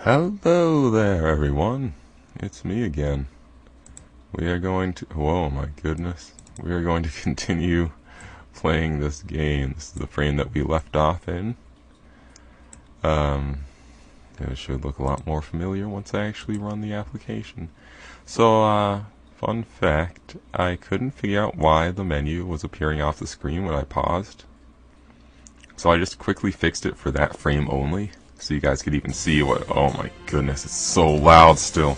Hello there, everyone. It's me again. We are going to... Whoa, my goodness. We are going to continue playing this game. This is the frame that we left off in. It should look a lot more familiar once I actually run the application. So, fun fact, I couldn't figure out why the menu was appearing off the screen when I paused. So I just quickly fixed it for that frame only. So you guys could even see what, oh my goodness, it's so loud still.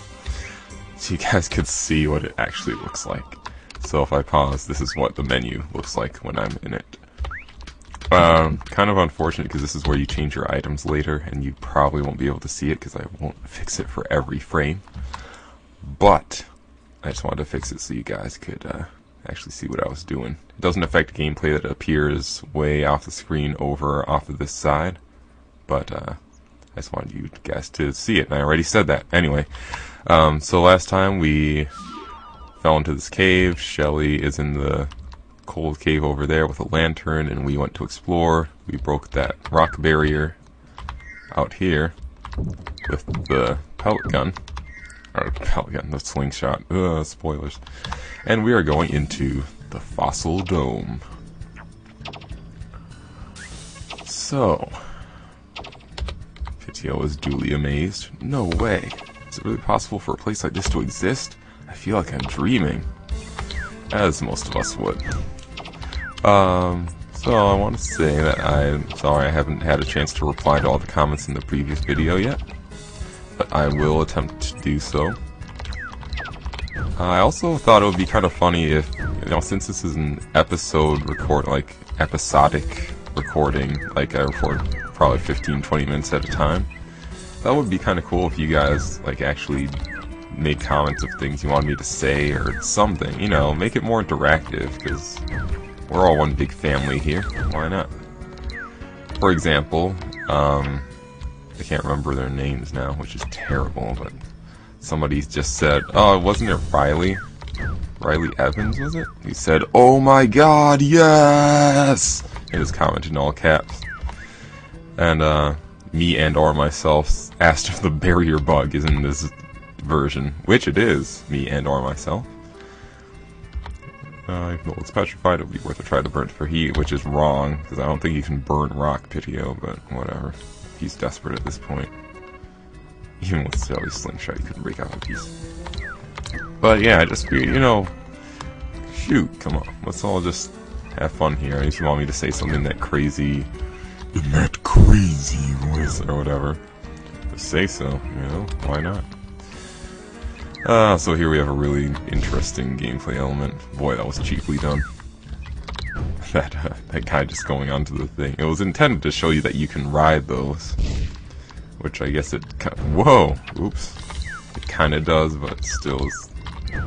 So you guys could see what it actually looks like. So if I pause, this is what the menu looks like when I'm in it. Kind of unfortunate because this is where you change your items later and you probably won't be able to see it because I won't fix it for every frame. But I just wanted to fix it so you guys could actually see what I was doing. It doesn't affect gameplay that it appears way off the screen over off of this side. But I just wanted you guys to see it, and I already said that. Anyway, so last time we fell into this cave. Shelly is in the cold cave over there with a lantern, and we went to explore. We broke that rock barrier out here with the pellet gun. Or pellet gun, the slingshot. Spoilers. And we are going into the fossil dome. So... Pitio is duly amazed. No way. Is it really possible for a place like this to exist? I feel like I'm dreaming. As most of us would. So I want to say that I'm sorry I haven't had a chance to reply to all the comments in the previous video yet. But I will attempt to do so. I also thought it would be kind of funny if, since this is an episodic recording, like I record probably 15-20 minutes at a time. That would be kind of cool if you guys actually made comments of things you wanted me to say or something, make it more interactive because we're all one big family here. Why not? For example, I can't remember their names now, which is terrible, but somebody just said, oh, wasn't it Riley? Riley Evans, was it? He said, oh my god, yes! In his comment in all caps. And, me and or myself asked if the barrier bug is in this version, which it is, me and or myself. Even though it's petrified, it would be worth a try to burn it for heat, which is wrong, because I don't think you can burn rock, Pitio, but whatever. He's desperate at this point. Even with Sally's slingshot, you couldn't break out a piece. But yeah, just be, shoot, come on, let's all just have fun here. If you want me to say something that crazy, in that crazy voice or whatever, just say so, why not? So here we have a really interesting gameplay element. Boy, that was cheaply done. That guy just going onto the thing. It was intended to show you that you can ride those, which I guess it whoa, oops, it kind of does, but still is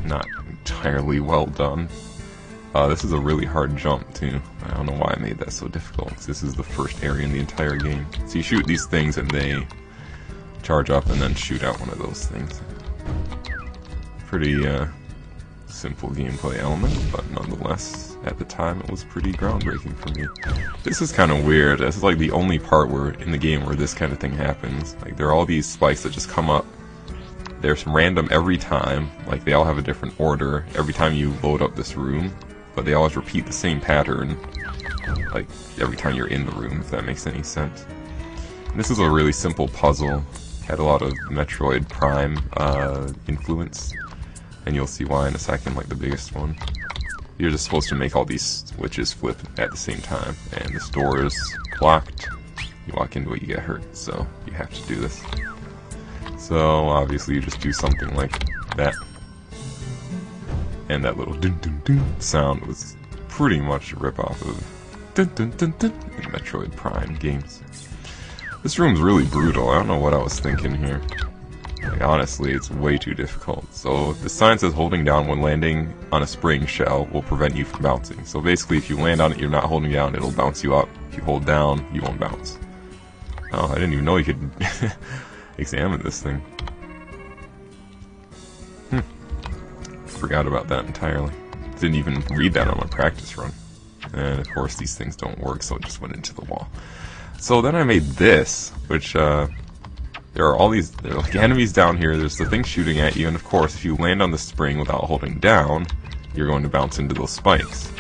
not entirely well done. This is a really hard jump too. I don't know why I made that so difficult, because this is the first area in the entire game. So you shoot these things and they charge up and then shoot out one of those things. Pretty simple gameplay element, but nonetheless, at the time it was pretty groundbreaking for me. This is kind of weird. This is like the only part where in the game where this kind of thing happens. Like there are all these spikes that just come up. They're random every time. Like they all have a different order every time you load up this room, but they always repeat the same pattern. Like every time you're in the room, if that makes any sense. And this is a really simple puzzle. Had a lot of Metroid Prime influence. And you'll see why in a second, like the biggest one. You're just supposed to make all these switches flip at the same time. And this door is blocked. You walk into it, you get hurt. So you have to do this. So obviously you just do something like that. And that little dun dun dun sound was pretty much a ripoff of dun dun dun dun in Metroid Prime games. This room's really brutal. I don't know what I was thinking here. Honestly, it's way too difficult. So the sign says holding down when landing on a spring shell will prevent you from bouncing. So basically if you land on it, you're not holding down, it'll bounce you up. If you hold down, you won't bounce. Oh, I didn't even know you could examine this thing. Forgot about that entirely. Didn't even read that on my practice run. And of course these things don't work, so it just went into the wall. So then I made this, which there are like enemies down here. There's the thing shooting at you, and of course, if you land on the spring without holding down, you're going to bounce into those spikes.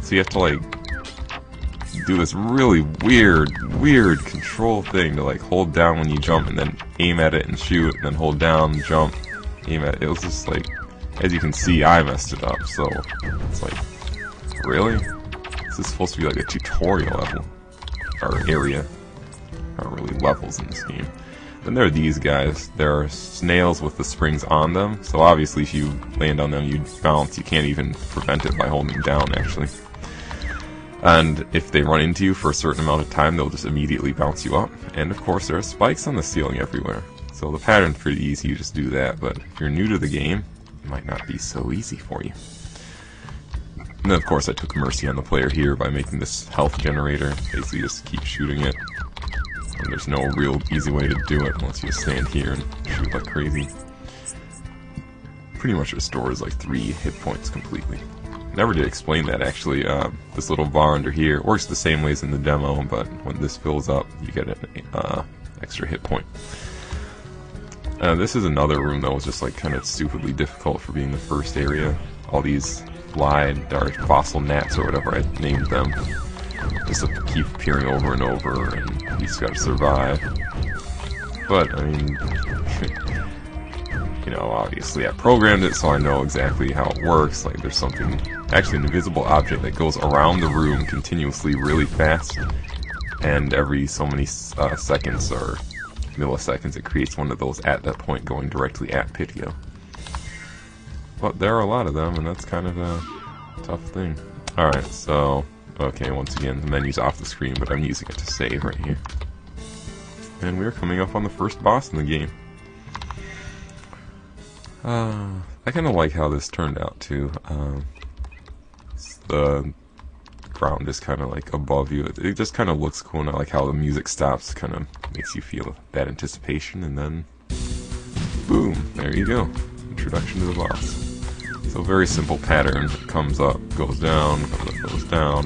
So you have to like do this really weird control thing to like hold down when you jump and then aim at it and shoot, and then hold down, jump, aim at it. It was just like, as you can see, I messed it up. So it's like, really? This is supposed to be like a tutorial level or area. Aren't really levels in this game. Then there are these guys. There are snails with the springs on them, so obviously if you land on them you bounce. You can't even prevent it by holding down, actually. And if they run into you for a certain amount of time, they'll just immediately bounce you up. And of course there are spikes on the ceiling everywhere. So the pattern's pretty easy, you just do that, but if you're new to the game, it might not be so easy for you. And then of course I took mercy on the player here by making this health generator. Basically just keep shooting it. And there's no real easy way to do it unless you stand here and shoot like crazy. Pretty much restores like 3 hit points completely. Never did explain that actually. This little bar under here works the same way as in the demo, but when this fills up, you get an extra hit point. This is another room that was just like kind of stupidly difficult for being the first area. All these flied or fossil gnats or whatever I named them. Just to keep appearing over and over, and you just gotta survive. But, I mean, you know, obviously I programmed it so I know exactly how it works. Like, there's something, actually an invisible object that goes around the room continuously really fast, and every so many seconds or milliseconds it creates one of those at that point going directly at Pitio. But there are a lot of them, and that's kind of a tough thing. Alright, so... okay, once again, the menu's off the screen, but I'm using it to save right here. And we're coming up on the first boss in the game. I kind of like how this turned out, too. The ground is kind of like above you. It just kind of looks cool, and I like how the music stops, kind of makes you feel that anticipation, and then... boom! There you go. Introduction to the boss. So very simple pattern. Comes up, goes down, comes up, goes down.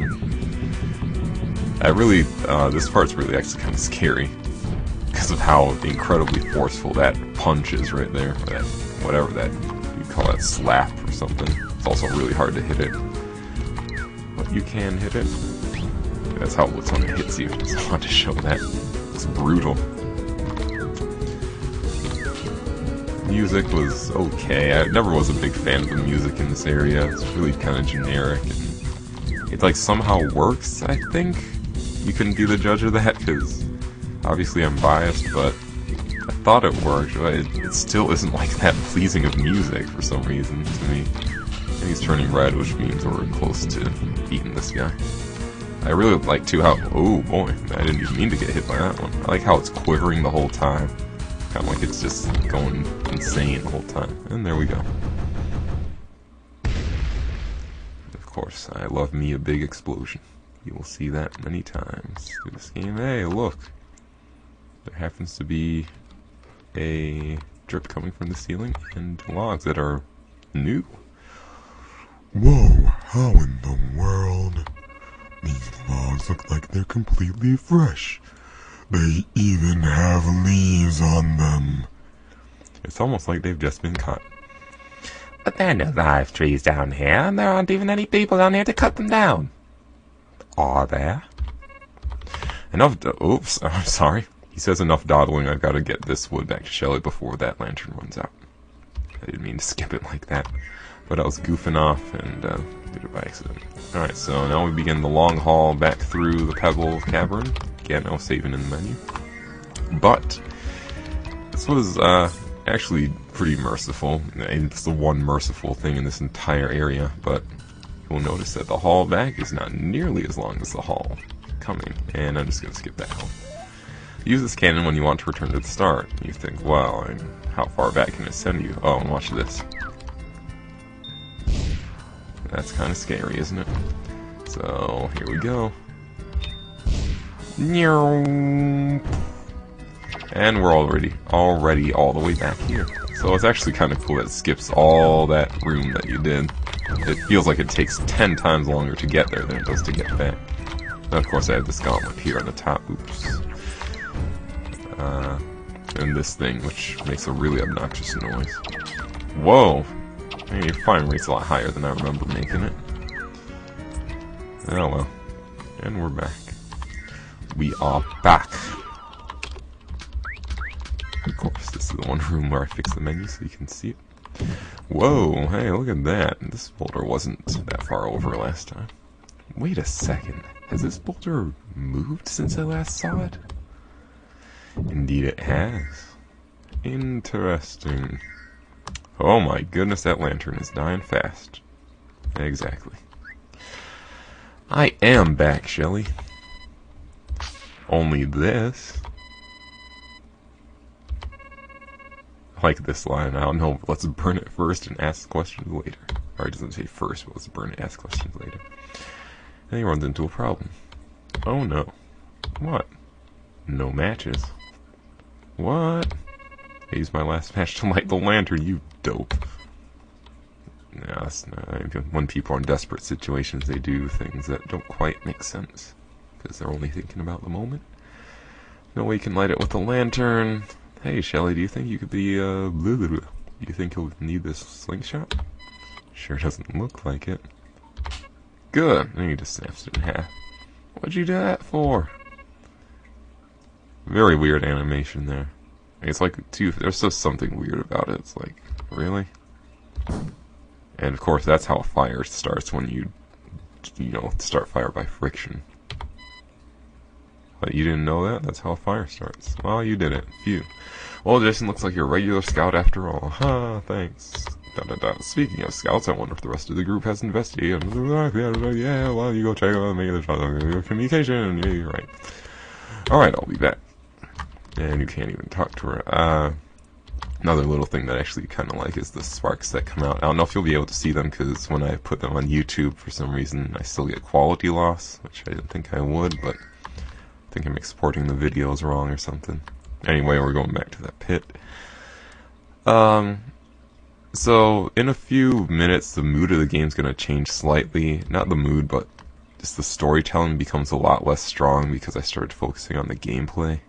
This part's really actually kind of scary because of how incredibly forceful that punch is right there. Or that, whatever that, you call that slap or something. It's also really hard to hit it. But you can hit it. That's how it looks when it hits you. Just wanted to show that. It's brutal. Music was okay. I never was a big fan of the music in this area. It's really kind of generic, and it like somehow works, I think. You couldn't be the judge of that, because obviously I'm biased, but I thought it worked, but it still isn't like that pleasing of music for some reason to me. And he's turning red, which means we're close to beating this guy. I really like too how, oh boy, I didn't even mean to get hit by that one. I like how it's quivering the whole time. Kind of like it's just going insane the whole time. And there we go. Of course, I love me a big explosion. You will see that many times through this game. Hey, look! There happens to be a drip coming from the ceiling and logs that are new. Whoa, how in the world? These logs look like they're completely fresh. They even have leaves on them. It's almost like they've just been cut. But there are no live trees down here, and there aren't even any people down here to cut them down. Are there? Oops, I'm sorry. He says enough dawdling, I've got to get this wood back to Shelly before that lantern runs out. I didn't mean to skip it like that, but I was goofing off and did it by accident. Alright, so now we begin the long haul back through the Pebble Cavern. Again, no saving in the menu. But this was actually pretty merciful. It's the one merciful thing in this entire area, but you'll notice that the haul back is not nearly as long as the haul coming, and I'm just going to skip that home. Use this cannon when you want to return to the start. You think, well, how far back can it send you? Oh, and watch this. That's kind of scary, isn't it? So, here we go. And we're already all the way back here. So it's actually kind of cool that it skips all that room that you did. It feels like it takes 10 times longer to get there than it does to get back. And of course I have this gauntlet here on the top. Oops. And this thing, which makes a really obnoxious noise. Whoa! Hey, your fire rate's a lot higher than I remember making it. Oh well. And we're back. We are back! Of course, this is the one room where I fix the menu so you can see it. Whoa, hey, look at that. This boulder wasn't that far over last time. Wait a second. Has this boulder moved since I last saw it? Indeed it has. Interesting. Oh my goodness, that lantern is dying fast. Exactly. I am back, Shelly. Only this. I like this line. I don't know, but let's burn it first and ask questions later. Or it doesn't say first, but let's burn it and ask questions later. And he runs into a problem. Oh no. What? No matches. What? I used my last match to light the lantern, you dope. Yeah, that's not, when people are in desperate situations, they do things that don't quite make sense. Because they're only thinking about the moment. No way you can light it with a lantern. Hey, Shelly, do you think you could be, blah, blah, blah. Do you think you'll need this slingshot? Sure doesn't look like it. Good. And he just snaps it in half. What'd you do that for? Very weird animation there. It's like, there's just something weird about it. It's like, really? And of course, that's how a fire starts when you know, start fire by friction. But you didn't know that? That's how a fire starts. Well, you did it. Phew. Well, Jason looks like you're a regular scout after all. Huh, thanks. Speaking of scouts, I wonder if the rest of the group has investigated. Yeah, well, you go check out the communication. Yeah, you're right. Alright, I'll be back. And you can't even talk to her. Another little thing that I actually kind of like is the sparks that come out. I don't know if you'll be able to see them, because when I put them on YouTube, for some reason, I still get quality loss, which I didn't think I would, but I think I'm exporting the videos wrong or something. Anyway, we're going back to that pit. So, in a few minutes, the mood of the game's going to change slightly. Not the mood, but just the storytelling becomes a lot less strong because I started focusing on the gameplay.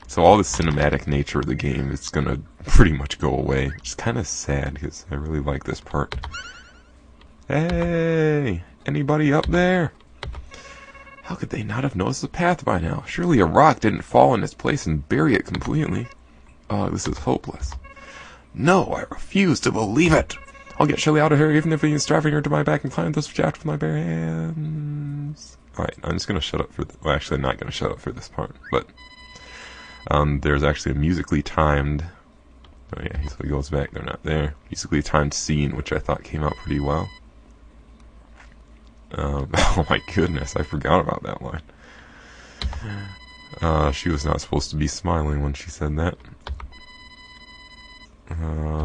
So all the cinematic nature of the game is going to pretty much go away, which is kind of sad because I really like this part. Hey! Anybody up there? How could they not have noticed the path by now? Surely a rock didn't fall in its place and bury it completely. Oh, this is hopeless. No, I refuse to believe it! I'll get Shelly out of here even if he means driving her to my back and climb this shaft with my bare hands. Alright, I'm just going to shut up for well, actually, I'm not going to shut up for this part, but there's actually a musically timed, oh yeah, so he goes back, they're not there, musically timed scene, which I thought came out pretty well. Oh my goodness, I forgot about that line. She was not supposed to be smiling when she said that.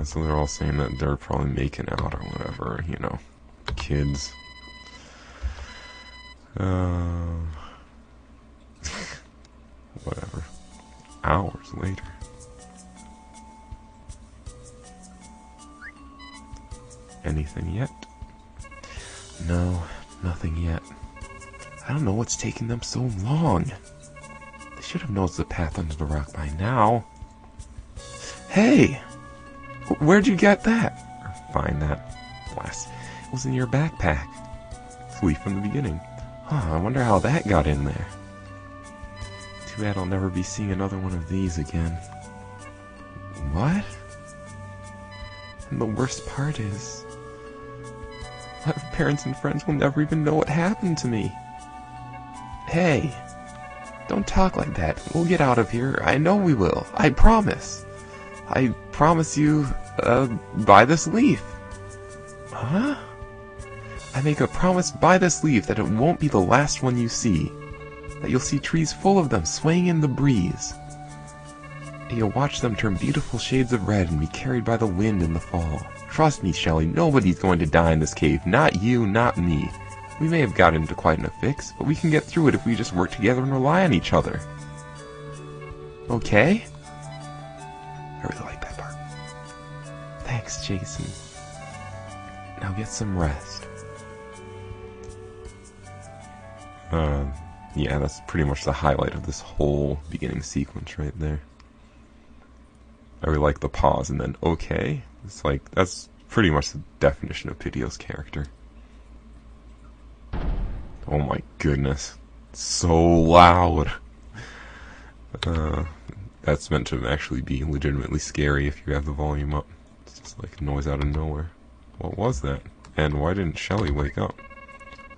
So they're all saying that they're probably making out or whatever, you know, kids. Whatever. Hours later. Anything yet? No, nothing yet. I don't know what's taking them so long. They should have noticed the path under the rock by now. Hey! Where'd you get that? Or find that? Blast. It was in your backpack. Flee from the beginning. Huh, I wonder how that got in there. Too bad I'll never be seeing another one of these again. What? And the worst part is, my parents and friends will never even know what happened to me. Hey, don't talk like that. We'll get out of here. I know we will. I promise. I promise you, buy this leaf. Huh? I make a promise by this leaf that it won't be the last one you see. That you'll see trees full of them swaying in the breeze. And you'll watch them turn beautiful shades of red and be carried by the wind in the fall. Trust me, Shelly, nobody's going to die in this cave. Not you, not me. We may have got into quite a fix, but we can get through it if we just work together and rely on each other. Okay? I really like that part. Thanks, Jason. Now get some rest. Yeah, that's pretty much the highlight of this whole beginning sequence right there. I really like the pause and then okay. It's like, that's pretty much the definition of Pidgeot's character. Oh my goodness. So loud. That's meant to actually be legitimately scary if you have the volume up. It's just like noise out of nowhere. What was that? And why didn't Shelly wake up?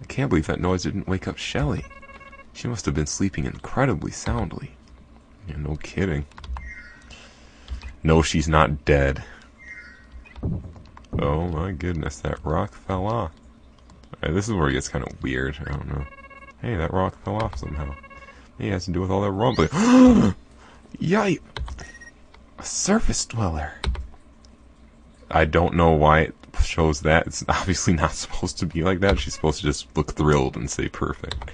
I can't believe that noise didn't wake up Shelly. She must have been sleeping incredibly soundly. Yeah, no kidding. No, she's not dead. Oh my goodness, that rock fell off. Alright, this is where it gets kind of weird. I don't know. Hey, that rock fell off somehow. Maybe it has to do with all that rumbling. Yipe! A surface dweller. I don't know why it shows that. It's obviously not supposed to be like that. She's supposed to just look thrilled and say perfect.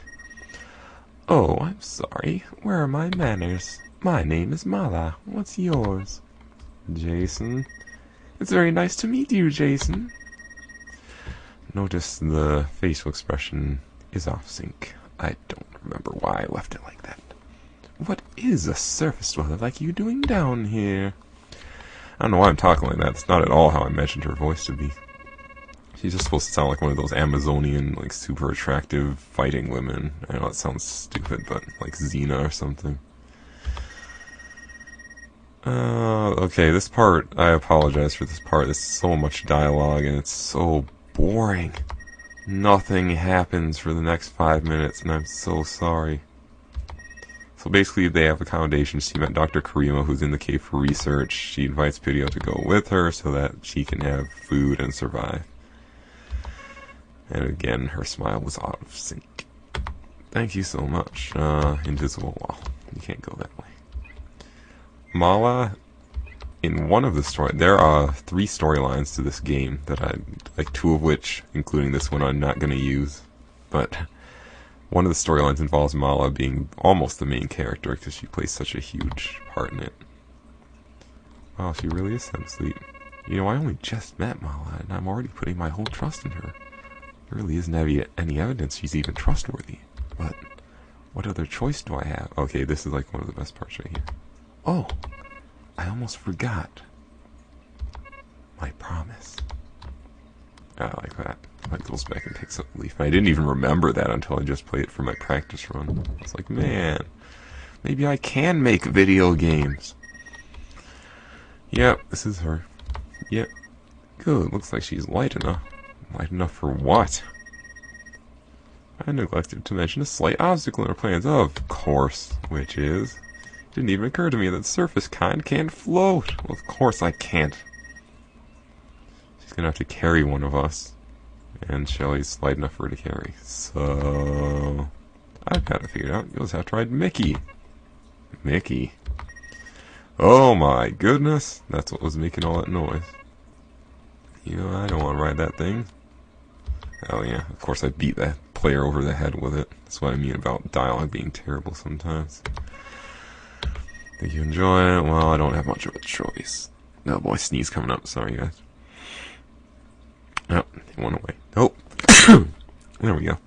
Oh, I'm sorry. Where are my manners? My name is Mala. What's yours? Jason. It's very nice to meet you, Jason. Notice the facial expression is off sync. I don't remember why I left it like that. What is a surface dweller like you doing down here? I don't know why I'm talking like that. It's not at all how I imagined her voice to be. She's just supposed to sound like one of those Amazonian, like, super attractive fighting women. I know it sounds stupid, but like Xena or something. Okay, this part, I apologize for this part. There's so much dialogue and it's so boring. Nothing happens for the next 5 minutes and I'm so sorry. So basically they have accommodations. She met Dr. Karima, who's in the cave for research. She invites Pidgeot to go with her so that she can have food and survive. And again, her smile was out of sync. Thank you so much. Invisible wall. You can't go that way. Mala, in one of the there are 3 storylines to this game that I like, 2 of which, including this one, I'm not going to use. But one of the storylines involves Mala being almost the main character because she plays such a huge part in it. Wow, she really is sound asleep. You know, I only just met Mala and I'm already putting my whole trust in her. There really isn't any evidence she's even trustworthy. But what other choice do I have? Okay, this is like one of the best parts right here. Oh, I almost forgot my promise. I like that. Like goes back and picks up the leaf. I didn't even remember that until I just played it for my practice run. I was like, man, maybe I can make video games. Yep, this is her. Yep. Good, looks like she's light enough. Light enough for what? I neglected to mention a slight obstacle in our plans. Of course, which is... Didn't even occur to me that the surface kind can't float. Well, of course I can't. She's gonna have to carry one of us. And Shelly's light enough for her to carry. So... I've got it figured out. You'll just have to ride Mickey. Mickey. Oh my goodness. That's what was making all that noise. You know, I don't want to ride that thing. Oh yeah, of course I beat that player over the head with it. That's what I mean about dialogue being terrible sometimes. Think you enjoy it? Well, I don't have much of a choice. Oh boy, sneeze coming up. Sorry, guys. Oh, it went away. Oh, there we go.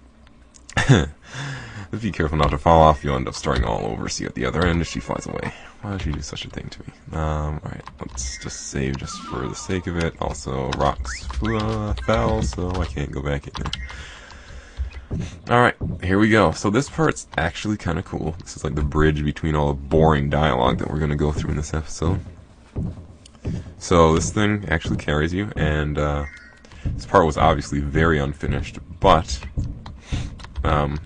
If be careful not to fall off, you'll end up starting all over. See you at the other end if she flies away. Why would she do such a thing to me? Alright, let's just save just for the sake of it. Also, rocks fell, so I can't go back in there. Alright, here we go. So this part's actually kind of cool. This is like the bridge between all the boring dialogue that we're going to go through in this episode. So this thing actually carries you, and this part was obviously very unfinished, but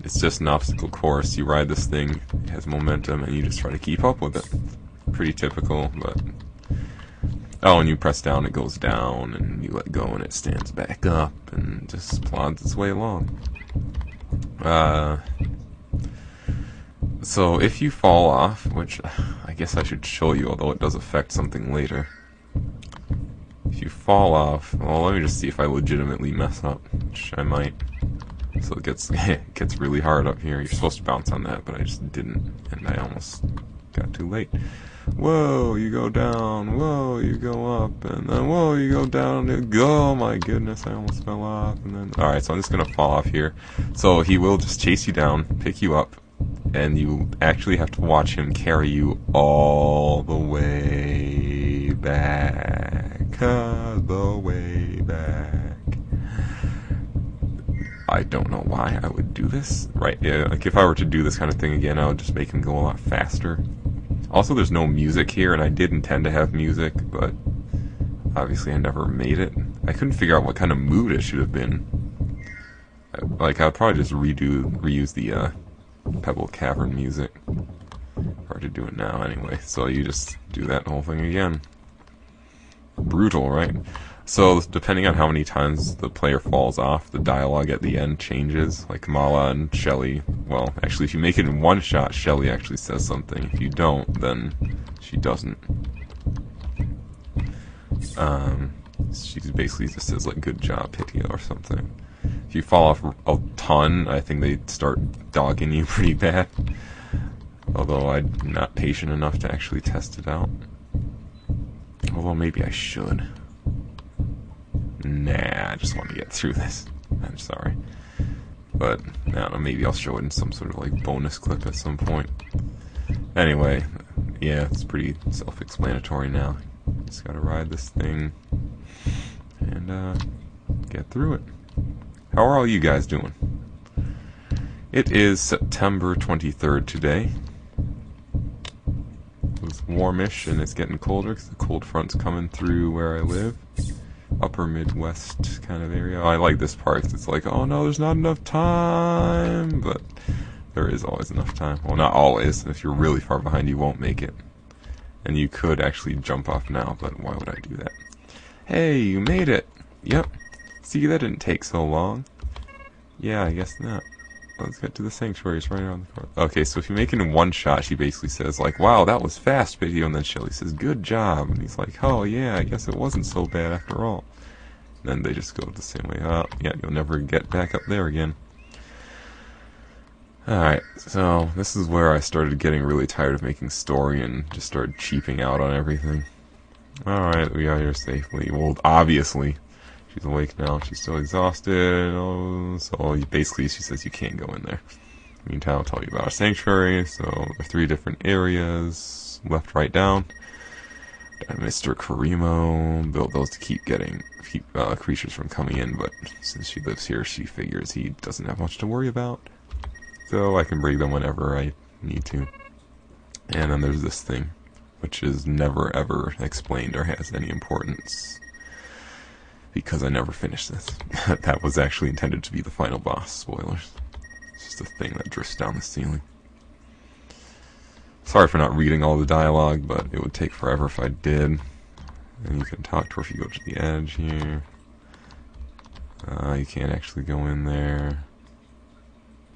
it's just an obstacle course. You ride this thing, it has momentum, and you just try to keep up with it. Pretty typical, but... Oh, and you press down, it goes down, and you let go, and it stands back up, and just plods its way along. So if you fall off, which I guess I should show you, although it does affect something later. If you fall off, well, let me just see if I legitimately mess up, which I might. So it gets really hard up here. You're supposed to bounce on that, but I just didn't, and I almost got too late. Whoa, you go down. Whoa, you go up, and then whoa, you go down. Oh my goodness, I almost fell off. And then, all right, so I'm just gonna fall off here. So he will just chase you down, pick you up, and you actually have to watch him carry you all the way back, the way back. I don't know why I would do this. Right, yeah, like if I were to do this kind of thing again, I would just make him go a lot faster. Also, there's no music here, and I did intend to have music, but obviously I never made it. I couldn't figure out what kind of mood it should have been. Like, I'd probably just reuse the Pebble Cavern music. Hard to do it now anyway, so you just do that whole thing again. Brutal, right? So, depending on how many times the player falls off, the dialogue at the end changes. Like Mala and Shelly, well, actually, if you make it in one shot, Shelly actually says something. If you don't, then she doesn't. She basically just says, like, good job, Pitya, or something. If you fall off a ton, I think they start dogging you pretty bad. Although I'm not patient enough to actually test it out. Although maybe I should. Nah, I just want to get through this. I'm sorry. But, I don't know, maybe I'll show it in some sort of, like, bonus clip at some point. Anyway, yeah, it's pretty self-explanatory now. Just gotta ride this thing and get through it. How are all you guys doing? It is September 23rd today. It was warmish and it's getting colder because the cold front's coming through where I live. Upper Midwest kind of area. I like this part because it's like, oh no, there's not enough time. But there is always enough time. Well, not always. If you're really far behind, you won't make it. And you could actually jump off now, but why would I do that? Hey, you made it! Yep. See, that didn't take so long. Yeah, I guess not. Let's get to the sanctuary. It's right around the corner. Okay, so if you make it in one shot, she basically says, like, wow, that was fast, video. And then Shelly says, good job. And he's like, oh, yeah, I guess it wasn't so bad after all. And then they just go the same way. Oh, yeah, you'll never get back up there again. Alright, so this is where I started getting really tired of making story and just started cheaping out on everything. Alright, we got here safely. Well, obviously. She's awake now. She's still exhausted. Oh, so basically she says you can't go in there. Meantime, I'll tell you about our sanctuary. So there are 3 different areas. Left, right, down. Mr. Karimo built those to keep creatures from coming in, but since she lives here, she figures he doesn't have much to worry about. So I can bring them whenever I need to. And then there's this thing, which is never ever explained or has any importance. Because I never finished this. That was actually intended to be the final boss. Spoilers. It's just a thing that drifts down the ceiling. Sorry for not reading all the dialogue, but it would take forever if I did. And you can talk to her if you go to the edge here. You can't actually go in there.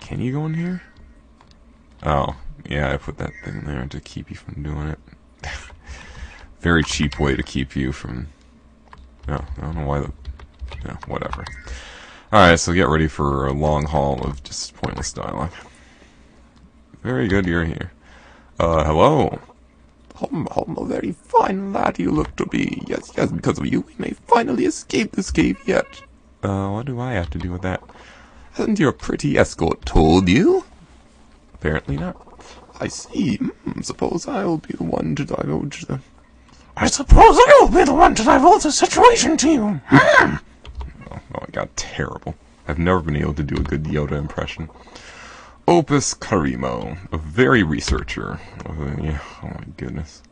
Can you go in here? Oh, yeah, I put that thing there to keep you from doing it. Very cheap way to keep you from... No, I don't know why the... No, whatever. Alright, so get ready for a long haul of just pointless dialogue. Very good, you're here. Hello? A very fine lad you look to be. Yes, because of you we may finally escape this cave yet. What do I have to do with that? Hasn't your pretty escort told you? Apparently not. I see. Suppose I'll be the one to divulge the... I suppose I will be the one to divulge the situation to you. Oh my god, terrible. I've never been able to do a good Yoda impression. Opus Karimo, a very researcher. Oh my goodness.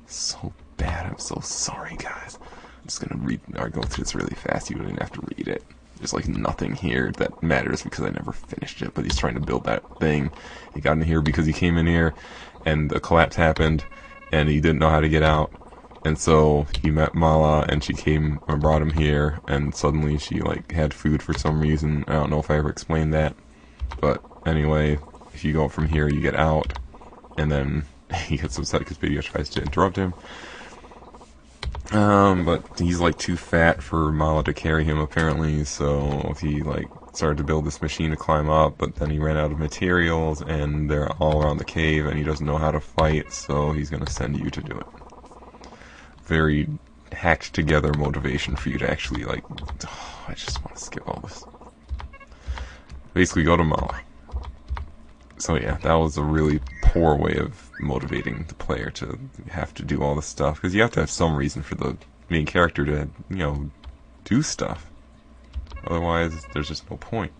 So bad, I'm so sorry, guys. I'm just gonna go through this really fast. You don't even have to read it. There's like nothing here that matters because I never finished it, but he's trying to build that thing. He got in here because he came in here, and the collapse happened, and he didn't know how to get out. And so he met Mala, and she came and brought him here, and suddenly she like had food for some reason. I don't know if I ever explained that, but anyway, if you go from here, you get out, and then he gets upset because Video tries to interrupt him. But he's like too fat for Mala to carry him apparently, so he like started to build this machine to climb up, but then he ran out of materials, and they're all around the cave, and he doesn't know how to fight, so he's gonna send you to do it. Very hacked together motivation for you to actually like, I just want to skip all this. Basically go to Mala. So yeah, that was a really poor way of motivating the player to have to do all this stuff, because you have to have some reason for the main character to, do stuff. Otherwise, there's just no point.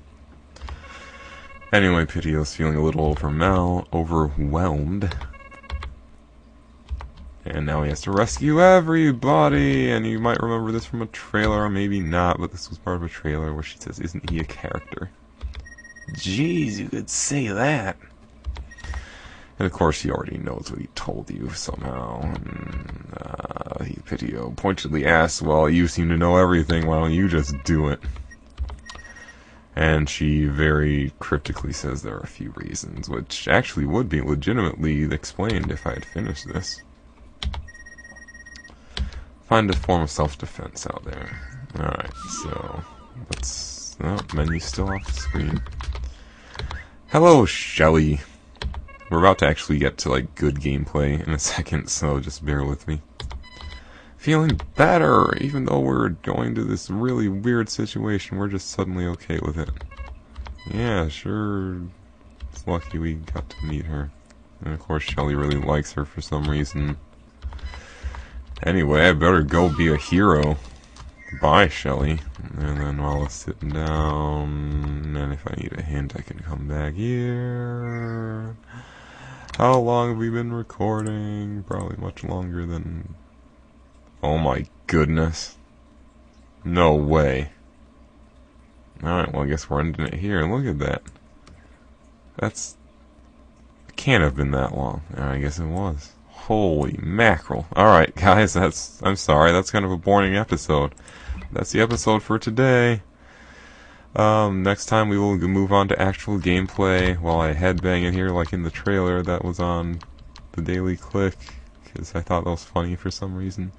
Anyway, Pitio's feeling a little overwhelmed. And now he has to rescue everybody, and you might remember this from a trailer, or maybe not, but this was part of a trailer where she says, "Isn't he a character?" Jeez, you could say that. And of course, he already knows what he told you somehow. And, Pitio pointedly asks, "Well, you seem to know everything, why don't you just do it?" And she very cryptically says there are a few reasons, which actually would be legitimately explained if I had finished this. Find a form of self-defense out there. Alright, so let's... Oh, menu's still off the screen. Hello, Shelly. We're about to actually get to, good gameplay in a second, so just bear with me. Feeling better, even though we're going to this really weird situation, we're just suddenly okay with it. Yeah, sure, it's lucky we got to meet her. And of course, Shelly really likes her for some reason. Anyway, I better go be a hero. Bye, Shelly. And then while I was sitting down, and if I need a hint, I can come back here. How long have we been recording? Probably much longer than... Oh my goodness. No way. Alright, well I guess we're ending it here. Look at that. That's... It can't have been that long. I guess it was. Holy mackerel. Alright guys, I'm sorry, that's kind of a boring episode. That's the episode for today. Next time we will move on to actual gameplay while I headbang in here like in the trailer that was on the Daily Click, because I thought that was funny for some reason.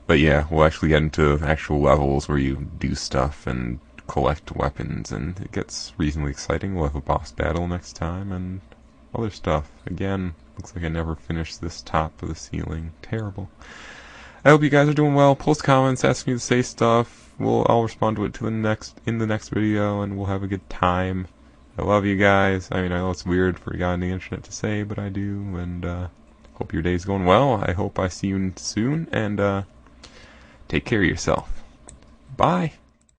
But yeah, we'll actually get into actual levels where you do stuff and collect weapons, and it gets reasonably exciting. We'll have a boss battle next time, and other stuff. Again, looks like I never finished this top of the ceiling. Terrible. I hope you guys are doing well. Post comments, ask me to say stuff. I'll respond to it in the next video, and we'll have a good time. I love you guys. I mean, I know it's weird for a guy on the internet to say, but I do, and hope your day's going well. I hope I see you soon, and take care of yourself. Bye.